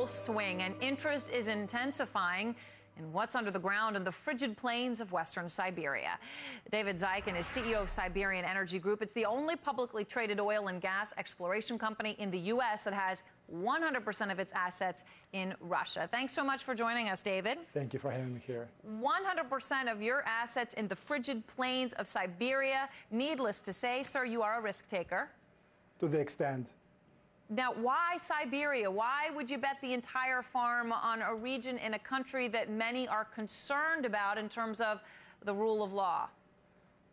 full swing, and interest is intensifying in what's under the ground in the frigid plains of western Siberia. David Zaikin is CEO of Siberian Energy Group. It's the only publicly traded oil and gas exploration company in the U.S. that has 100% of its assets in Russia. Thanks so much for joining us, David. Thank you for having me here. 100% of your assets in the frigid plains of Siberia. Needless to say, sir, you are a risk taker. To the extent. Now, why Siberia? Why would you bet the entire farm on a region in a country that many are concerned about in terms of the rule of law?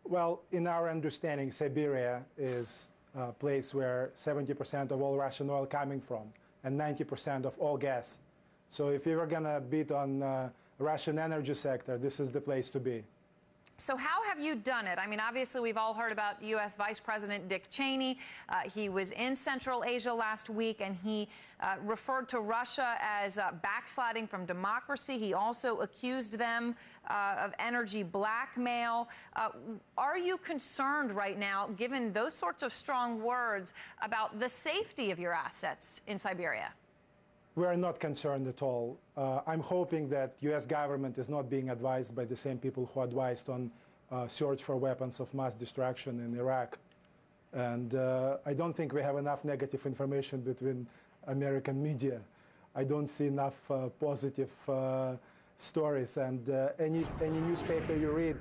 Well, in our understanding, Siberia is a place where 70% of all Russian oil coming from and 90% of all gas. So if you were going to bid on Russian energy sector, this is the place to be. So how have you done it? I mean, obviously, we've all heard about U.S. Vice President Dick Cheney. He was in Central Asia last week, and he referred to Russia as backsliding from democracy. He also accused them of energy blackmail. Are you concerned right now, given those sorts of strong words, about the safety of your assets in Siberia? We are not concerned at all. I'm hoping that U.S. government is not being advised by the same people who advised on search for weapons of mass destruction in Iraq. And I don't think we have enough negative information between American media. I don't see enough positive stories. And any newspaper you read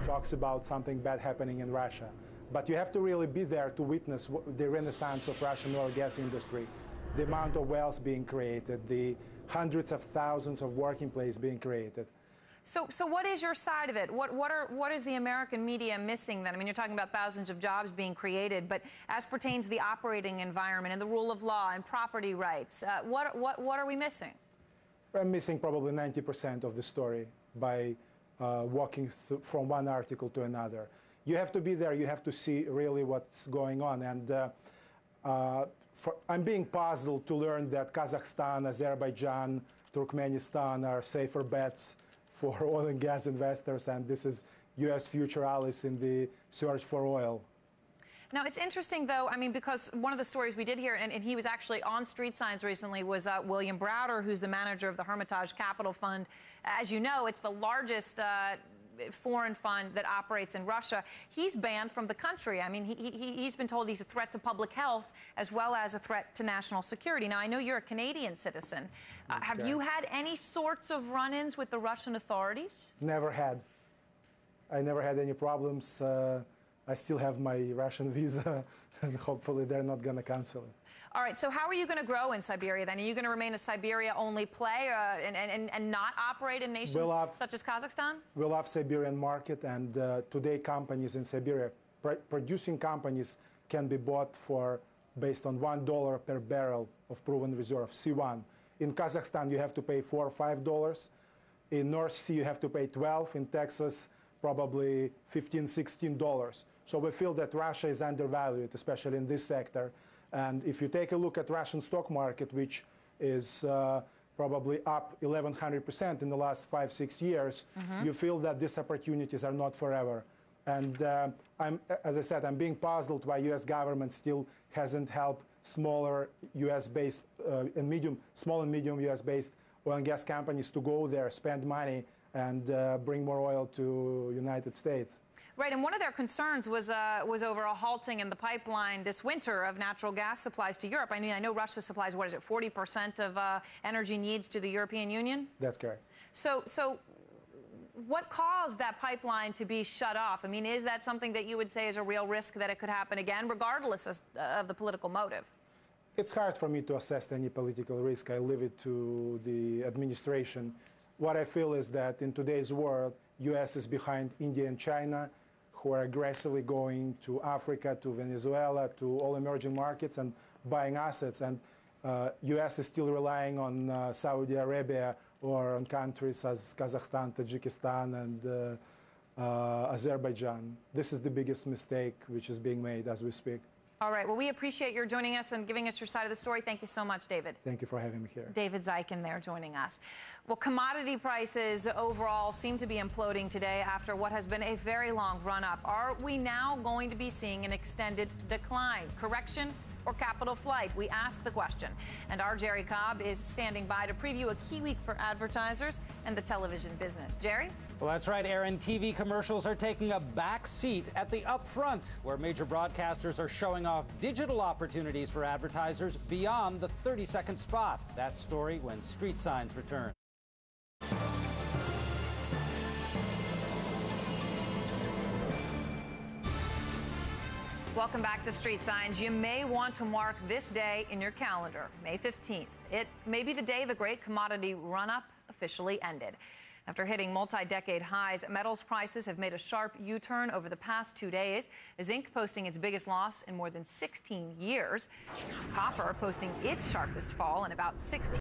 talks about something bad happening in Russia. But you have to really be there to witness the renaissance of Russian oil and gas industry. The amount of wells being created, the hundreds of thousands of working places being created. So what is your side of it? What is the American media missing then? I mean, you're talking about thousands of jobs being created, but as pertains to the operating environment and the rule of law and property rights, what are we missing? We're missing probably 90% of the story by walking from one article to another. You have to be there. You have to see really what's going on. And I'm being puzzled to learn that Kazakhstan, Azerbaijan, Turkmenistan are safer bets for oil and gas investors, and this is U.S. future allies in the search for oil. Now, it's interesting, though, I mean, because one of the stories we did hear, and he was actually on street signs recently, was William Browder, who's the manager of the Hermitage Capital Fund. As you know, it's the largest foreign fund that operates in Russia. He's banned from the country. I mean, he's been told he's a threat to public health as well as a threat to national security. Now, I know you're a Canadian citizen. Have you had any sorts of run-ins with the Russian authorities? Never had. I never had any problems. I still have my Russian visa, and hopefully they're not going to cancel it. All right, so how are you going to grow in Siberia then? Are you going to remain a Siberia-only play and not operate in nations such as Kazakhstan? We love Siberian market, and today companies in Siberia, producing companies, can be bought for based on $1 per barrel of proven reserve, C1. In Kazakhstan, you have to pay $4 or $5. In North Sea, you have to pay $12. In Texas, probably $15, $16. So we feel that Russia is undervalued, especially in this sector. And if you take a look at Russian stock market, which is probably up 1,100% in the last 5-6 years, you feel that these opportunities are not forever. And as I said, I'm being puzzled why U.S. government still hasn't helped smaller U.S.-based small and medium U.S.-based oil and gas companies to go there, spend money, and bring more oil to United States. Right, and one of their concerns was over a halting in the pipeline this winter of natural gas supplies to Europe. I mean, I know Russia supplies, 40% of energy needs to the European Union? That's correct. So what caused that pipeline to be shut off? I mean, is that something that you would say is a real risk that it could happen again, regardless of the political motive? It's hard for me to assess any political risk. I leave it to the administration. What I feel is that in today's world, U.S. is behind India and China, who are aggressively going to Africa, to Venezuela, to all emerging markets and buying assets. And U.S. is still relying on Saudi Arabia or on countries as Kazakhstan, Tajikistan, and Azerbaijan. This is the biggest mistake which is being made as we speak. All right. Well, we appreciate your joining us and giving us your side of the story. Thank you so much, David. Thank you for having me here. David Zaikin there joining us. Well, commodity prices overall seem to be imploding today after what has been a very long run-up. Are we now going to be seeing an extended decline, correction, or capital flight? We ask the question. And our Jerry Cobb is standing by to preview a key week for advertisers and the television business. Jerry? Well, that's right, Aaron. TV commercials are taking a back seat at the upfront, where major broadcasters are showing off digital opportunities for advertisers beyond the 30-second spot. That story when Street Signs return. Welcome back to Street Signs. You may want to mark this day in your calendar, May 15th. It may be the day the great commodity run-up officially ended. After hitting multi-decade highs, metals prices have made a sharp U-turn over the past 2 days, zinc posting its biggest loss in more than 16 years. Copper posting its sharpest fall in about 16